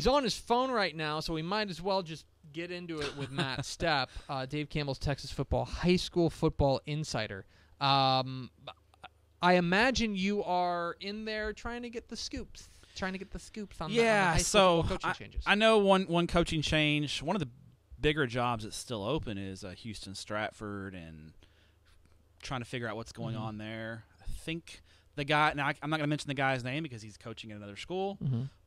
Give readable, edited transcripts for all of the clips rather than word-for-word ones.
He's on his phone right now, so we might as well just get into it with Matt Stepp, Dave Campbell's Texas Football High School Football Insider. I imagine you are in there trying to get the scoops. On the high school football coaching changes. I know one coaching change. One of the bigger jobs that's still open is Houston Stratford, and trying to figure out what's going on there. I think the guy, now I'm not going to mention the guy's name because he's coaching at another school,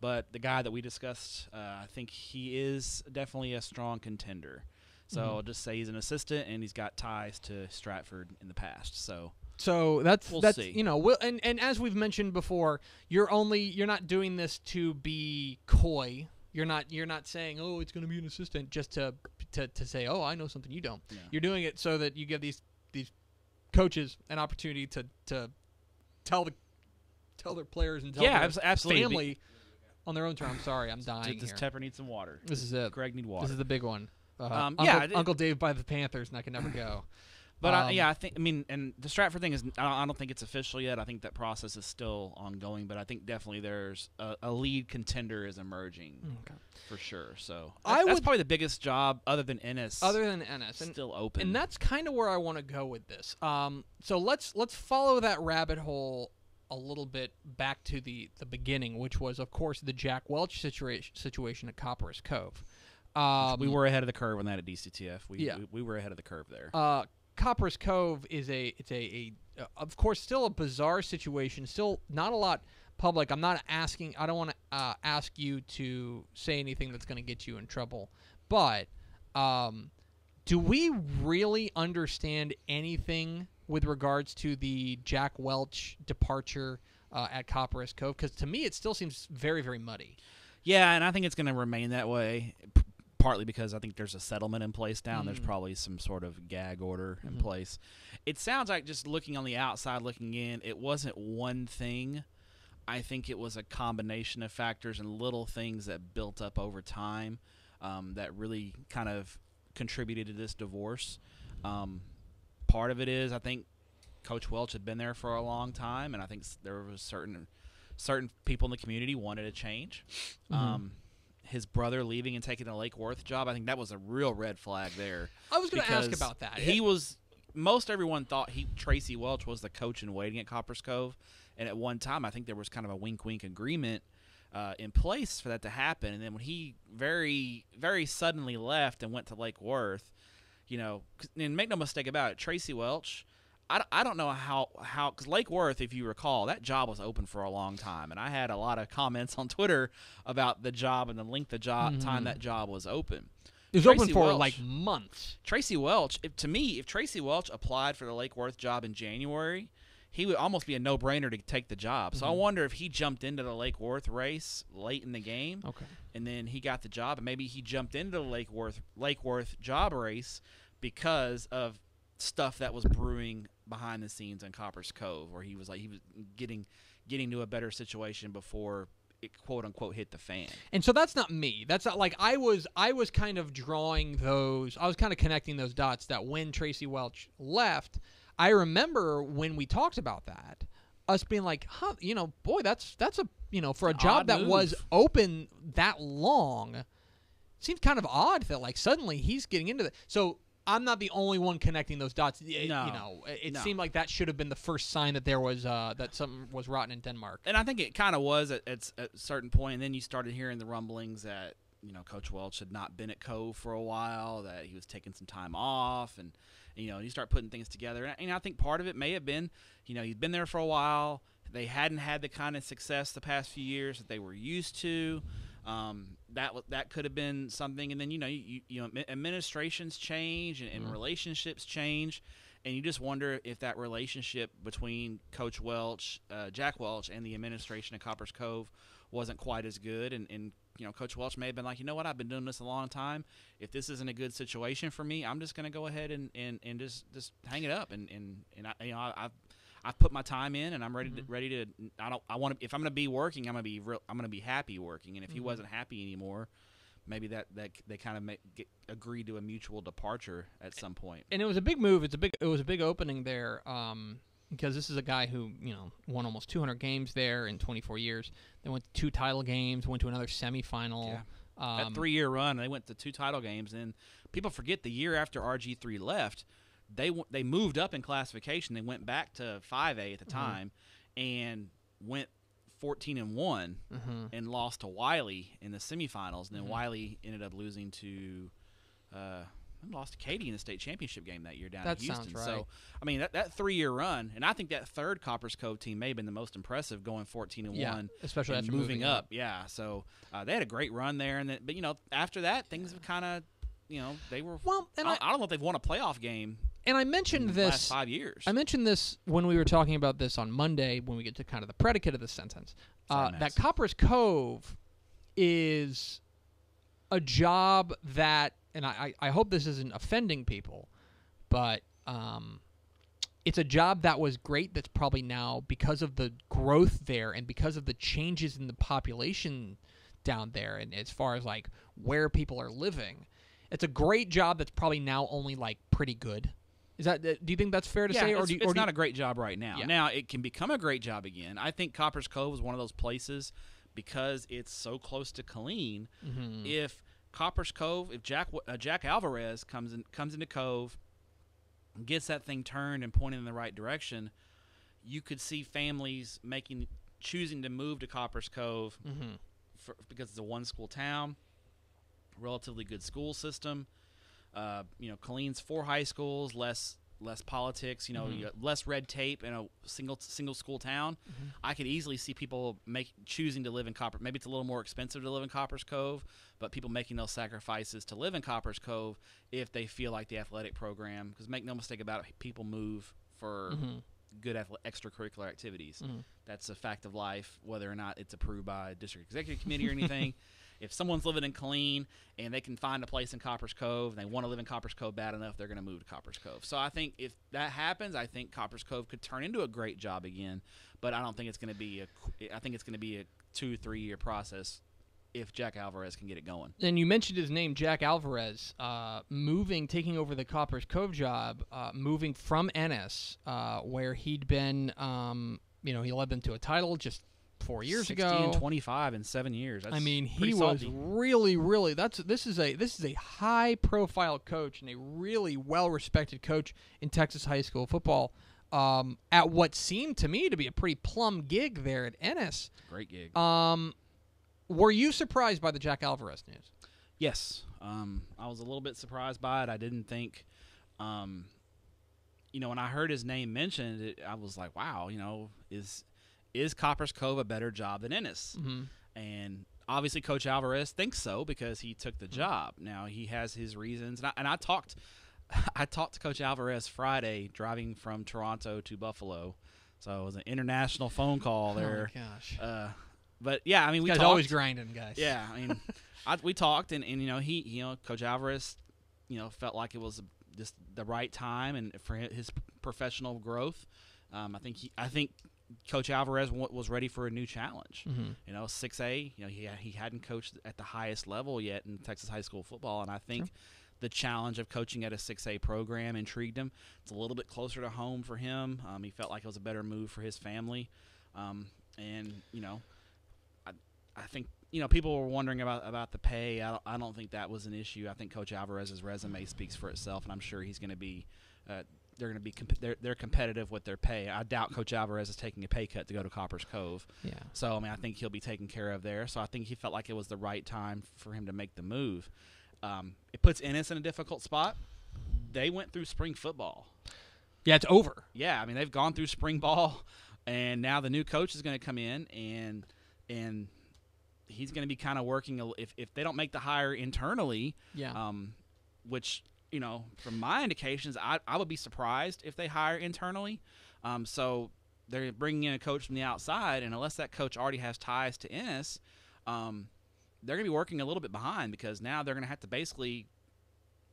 but the guy that we discussed, I think he is definitely a strong contender. So I'll just say he's an assistant and he's got ties to Stratford in the past. So that's see. You know, and as we've mentioned before, you're not doing this to be coy. You're not saying, oh, it's going to be an assistant just to say, oh, I know something you don't. Yeah. You're doing it so that you give these coaches an opportunity to tell their players and tell their family on their own terms. I'm sorry, I'm dying. Does Tepper need some water? This is it. Greg need water. This is the big one. Yeah, Uncle Dave by the Panthers, and I can never go. But and the Stratford thing is, I don't think it's official yet. I think that process is still ongoing, but I think definitely there's a lead contender is emerging for sure. So that's probably the biggest job other than Ennis. Still open. And that's kind of where I want to go with this. So let's follow that rabbit hole a little bit back to the beginning, which was, of course, the Jack Welch situation at Copperas Cove. We were ahead of the curve on that at DCTF. We were ahead of the curve there. Copperas Cove is of course, still a bizarre situation. Still not a lot public. I don't want to ask you to say anything that's going to get you in trouble. But do we really understand anything with regards to the Jack Welch departure at Copperas Cove? Because to me, it still seems very, very muddy. Yeah, and I think it's going to remain that way. Partly because I think there's a settlement in place now, and there's probably some sort of gag order in place. It sounds like, just looking on the outside, looking in, it wasn't one thing. I think it was a combination of factors and little things that built up over time that really kind of contributed to this divorce. Part of it is, I think Coach Welch had been there for a long time, and I think there was certain people in the community wanted a change. His brother leaving and taking the Lake Worth job, I think that was a real red flag there. I was going to ask about that. Most everyone thought Tracy Welch was the coach in waiting at Copperas Cove, and at one time I think there was kind of a wink-wink agreement in place for that to happen. And then when he very, very suddenly left and went to Lake Worth, and make no mistake about it, Tracy Welch, I don't know how because Lake Worth, if you recall, that job was open for a long time, and I had a lot of comments on Twitter about the job and the length of time that job was open. It was open for like months. Tracy Welch, if Tracy Welch applied for the Lake Worth job in January, he would almost be a no-brainer to take the job. So I wonder if he jumped into the Lake Worth race late in the game, and then he got the job, and maybe he jumped into the Lake Worth job race because of stuff that was brewing behind the scenes in Copperas Cove, where he was getting to a better situation before it quote unquote hit the fan. And so that's not me. That's not like I was kind of drawing those. I was kind of connecting those dots that when Tracy Welch left, I remember when we talked about that, us being like, boy, that's a for a job that was open that long, seems kind of odd that like suddenly he's getting into that. So I'm not the only one connecting those dots. It seemed like that should have been the first sign that there was that something was rotten in Denmark. And I think it kind of was at a certain point. And then you started hearing the rumblings that Coach Welch had not been at Cove for a while, that he was taking some time off, and you start putting things together. And I think part of it may have been he'd been there for a while. They hadn't had the kind of success the past few years that they were used to. That could have been something, and then administrations change and relationships change, and you just wonder if that relationship between Coach Welch, Jack Welch, and the administration at Copperas Cove wasn't quite as good, and Coach Welch may have been like, what, I've been doing this a long time. If this isn't a good situation for me, I'm just going to go ahead and just hang it up, and I've put my time in, and I'm ready to. I want to. If I'm going to be working, I'm going to be happy working. And if he wasn't happy anymore, maybe that they kind of agreed to a mutual departure at some point. And it was a big move. It was a big opening there. because this is a guy who, won almost 200 games there in 24 years. They went to 2 title games, went to another semifinal. Yeah. That 3-year run, they went to 2 title games, and people forget the year after RG3 left, they moved up in classification. They went back to 5A at the time, and went 14-1, and lost to Wiley in the semifinals. And then Wiley ended up losing to, lost to Katy in the state championship game that year down in Houston. Sounds right. So, I mean, that 3-year run, and I think that third Coppers Cove team may have been the most impressive, going 14-1, especially after moving up. Yeah, so they had a great run there, but after that, things have kind of, they were. Well, and I don't know if they've won a playoff game. And I mentioned in this the last 5 years. I mentioned this when we were talking about this on Monday, when we get to kind of the predicate of the sentence. That Coppers Cove is a job that, and I hope this isn't offending people, but it's a job that was great that's probably now, because of the growth there and because of the changes in the population down there, and as far as like where people are living, it's a great job that's probably now only like pretty good. Is that? Do you think that's fair to say? It's not a great job right now. Yeah. Now it can become a great job again. I think Coppers Cove is one of those places, because it's so close to Killeen. If Coppers Cove, if Jack Alvarez comes into Cove, gets that thing turned and pointed in the right direction, you could see families choosing to move to Coppers Cove because it's a 1-school town, relatively good school system. Killeen's 4 high schools, less politics, you got less red tape in a single school town. I could easily see people choosing to live in Coppers. Maybe it's a little more expensive to live in Coppers Cove, but people making those sacrifices to live in Coppers Cove if they feel like the athletic program, because make no mistake about it, people move for good extracurricular activities. That's a fact of life, whether or not it's approved by a district executive committee or anything. If someone's living in Killeen and they can find a place in Coppers Cove and they want to live in Coppers Cove bad enough, they're going to move to Coppers Cove. So I think if that happens, I think Coppers Cove could turn into a great job again. But I don't think it's going to be I think it's going to be a 2-3 year process if Jack Alvarez can get it going. And you mentioned his name, Jack Alvarez, taking over the Coppers Cove job, moving from Ennis, where he'd been, he led them to a title just 4 years 60 ago. and 25 in 7 years. That's he was salty. really. This is a high profile coach and a really well respected coach in Texas high school football. At what seemed to me to be a pretty plum gig there at Ennis. Great gig. Were you surprised by the Jack Alvarez news? Yes. I was a little bit surprised by it. I didn't think, when I heard his name mentioned, I was like, wow, is Coppers Cove a better job than Ennis? And obviously Coach Alvarez thinks so because he took the job. Now he has his reasons, and I talked to Coach Alvarez Friday driving from Toronto to Buffalo, so it was an international phone call there. Oh my gosh! But yeah, I mean, we talked. Always grinding, guys. Yeah, I mean, we talked, and Coach Alvarez, felt like it was just the right time and for his professional growth. I think Coach Alvarez was ready for a new challenge. 6A, he hadn't coached at the highest level yet in Texas high school football, and I think the challenge of coaching at a 6A program intrigued him. It's a little bit closer to home for him. He felt like it was a better move for his family, I think people were wondering about the pay. I don't think that was an issue. I think Coach Alvarez's resume speaks for itself, and I'm sure he's going to be. They're competitive with their pay. I doubt Coach Alvarez is taking a pay cut to go to Coppers Cove. Yeah. So I think he'll be taken care of there. So I think he felt like it was the right time for him to make the move. It puts Ennis in a difficult spot. They went through spring football. Yeah, it's over. Yeah, I mean they've gone through spring ball, and now the new coach is going to come in and he's going to be kind of working. If they don't make the hire internally, which. From my indications, I would be surprised if they hire internally. So they're bringing in a coach from the outside, and unless that coach already has ties to Ennis, they're going to be working a little bit behind because now they're going to have to basically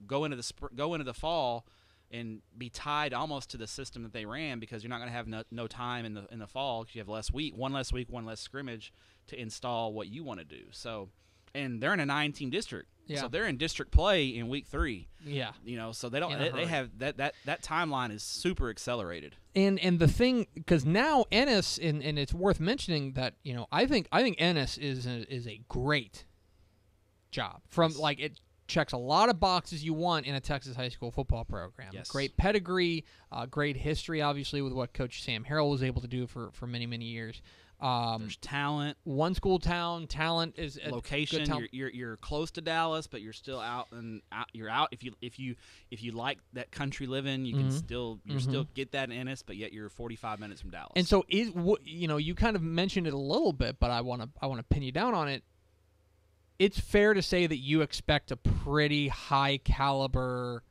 go into the fall and be tied almost to the system that they ran because you're not going to have no time in the fall because you have one less scrimmage to install what you want to do. So, and they're in a 9-team district. So they're in district play in week 3. Yeah. So they don't. They have that timeline is super accelerated. And the thing, because now Ennis, and it's worth mentioning that I think Ennis is a great job from it checks a lot of boxes you want in a Texas high school football program. Yes. Great pedigree, great history, obviously, with what Coach Sam Harrell was able to do for many, many years. There's talent. One school town. Talent is location. You're close to Dallas, but you're still out. You're out. If you like that country living, you can still get that in Ennis, but yet you're 45 minutes from Dallas. And so you kind of mentioned it a little bit, but I want to pin you down on it. It's fair to say that you expect a pretty high caliber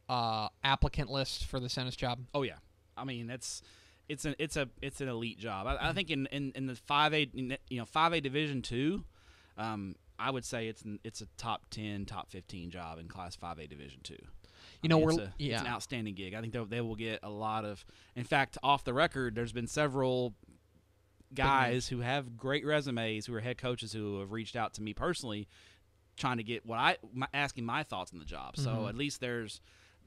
applicant list for the Ennis job. Oh yeah, I mean it's an elite job. I think in the 5A 5A Division II, I would say it's a top 10, top 15 job in Class 5A Division II. It's an outstanding gig. I think they will get a lot of. In fact, off the record, there's been several guys who have great resumes who are head coaches who have reached out to me personally, trying to get asking my thoughts on the job. So at least there's.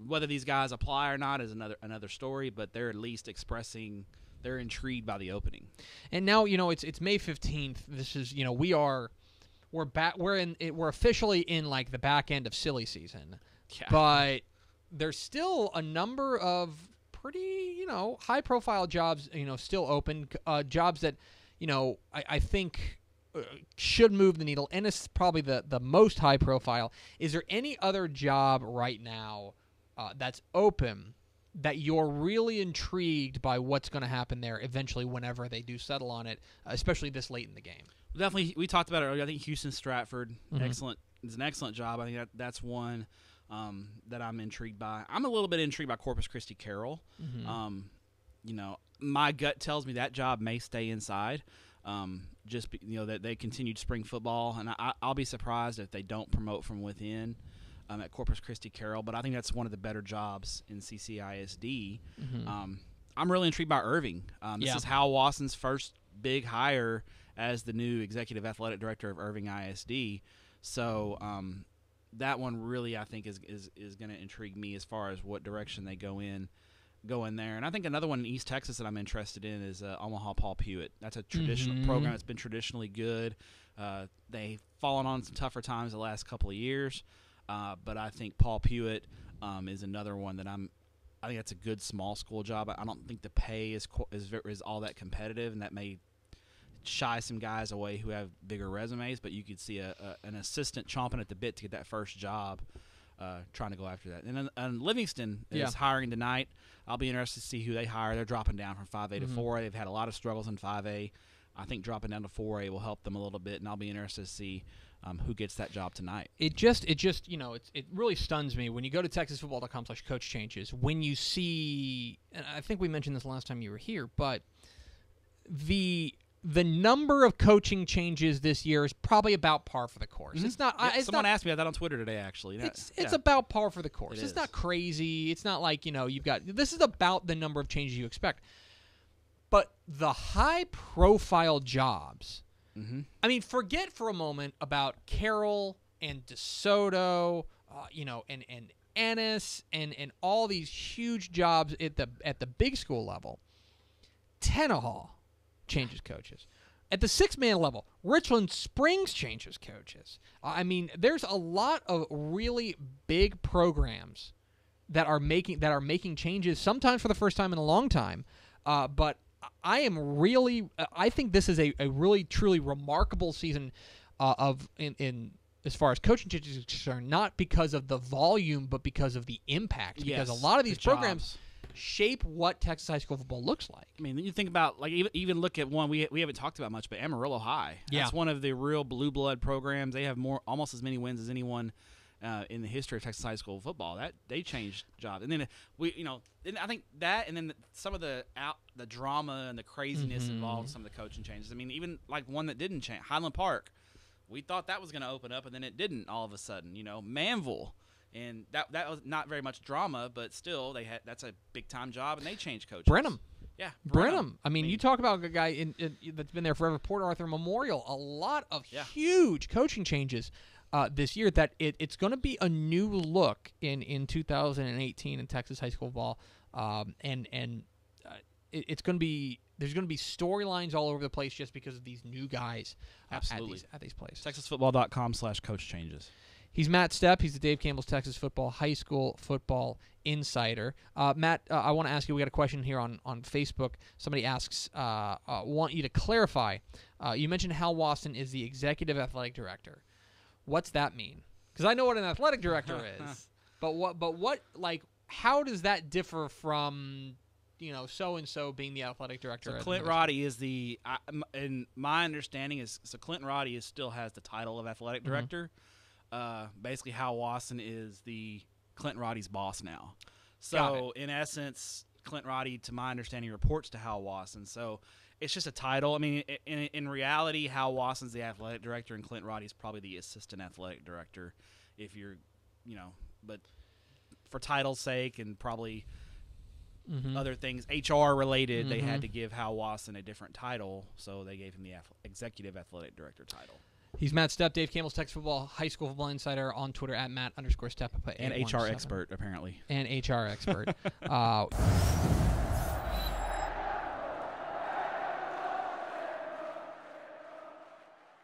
Whether these guys apply or not is another story, but they're at least expressing they're intrigued by the opening. And now it's May 15th. This is we're officially in the back end of silly season, but there's still a number of pretty high profile jobs still open, jobs that I think should move the needle, and it's probably the most high profile. Is there any other job right now that's open that you're really intrigued by what's going to happen there eventually whenever they do settle on it, especially this late in the game? Definitely, we talked about it earlier. I think Houston Stratford, excellent. It's an excellent job. I think that's one that I'm intrigued by. I'm a little bit intrigued by Corpus Christi Carroll. My gut tells me that job may stay inside. That they continued spring football, and I'll be surprised if they don't promote from within. At Corpus Christi Carroll, but I think that's one of the better jobs in CCISD. I'm really intrigued by Irving. This is Hal Wasson's first big hire as the new executive athletic director of Irving ISD. So that one really, I think, is going to intrigue me as far as what direction they go in there. And I think another one in East Texas that I'm interested in is Omaha Paul Pewitt. That's a traditional program that's been traditionally good. They've fallen on some tougher times the last couple of years. But I think Paul Pewitt is another one that I think that's a good small school job. I don't think the pay is all that competitive, and that may shy some guys away who have bigger resumes. But you could see an assistant chomping at the bit to get that first job, trying to go after that. And Livingston is hiring tonight. I'll be interested to see who they hire. They're dropping down from 5A to 4A. They've had a lot of struggles in 5A. I think dropping down to 4A will help them a little bit, and I'll be interested to see who gets that job tonight. It really stuns me when you go to TexasFootball.com/coach changes, when you see, and I think we mentioned this last time you were here, but the number of coaching changes this year is probably about par for the course. It's not. Someone asked me about that on Twitter today, actually. It's about par for the course. It's not crazy. It's not like you've got. This is about the number of changes you expect. But the high-profile jobs. I mean, forget for a moment about Carroll and DeSoto, and Ennis and all these huge jobs at the big school level. Tenaha changes coaches. At the 6-man level, Richland Springs changes coaches. I mean, there's a lot of really big programs that are making changes, sometimes for the first time in a long time, but I think this is a really truly remarkable season in as far as coaching changes is concerned, not because of the volume, but because of the impact. Because a lot of these programs shape what Texas high school football looks like. I mean, you think about even look at one we haven't talked about much, but Amarillo High. That's one of the real blue blood programs. They have almost as many wins as anyone in the history of Texas high school football. That they changed jobs, and then then I think that, and then some of the drama and the craziness involved in some of the coaching changes. I mean, even like one that didn't change, Highland Park. We thought that was going to open up, and then it didn't. All of a sudden, Manville, and that was not very much drama, but still that's a big time job, and they changed coaches. Brenham. Yeah, Brenham. I mean, you talk about a guy that's been there forever. Port Arthur Memorial, a lot of huge coaching changes. this year that it's going to be a new look in 2018 in Texas high school football, it's going to be there's going to be storylines all over the place just because of these new guys at these places. TexasFootball.com/coach changes. He's Matt Stepp. He's the Dave Campbell's Texas Football High School Football Insider. Matt, I want to ask you, we got a question here on Facebook. Somebody asks, want you to clarify. You mentioned Hal Wasson is the Executive Athletic Director. What's that mean? Because I know what an athletic director is. But how does that differ from, so-and-so being the athletic director? So Clint Roddy is and my understanding is, so Clint Roddy still has the title of athletic director. Basically, Hal Wasson is Clint Roddy's boss now. So, in essence, Clint Roddy, to my understanding, reports to Hal Wasson. So, it's just a title. I mean, in reality, Hal Wasson's the athletic director, and Clint Roddy's probably the assistant athletic director. If you're, but for title's sake and probably other things, HR related, they had to give Hal Wasson a different title, so they gave him the executive athletic director title. He's Matt Stepp, Dave Campbell's Texas Football High School Football Insider on Twitter at Matt_Stepp. And HR expert, apparently. And HR expert.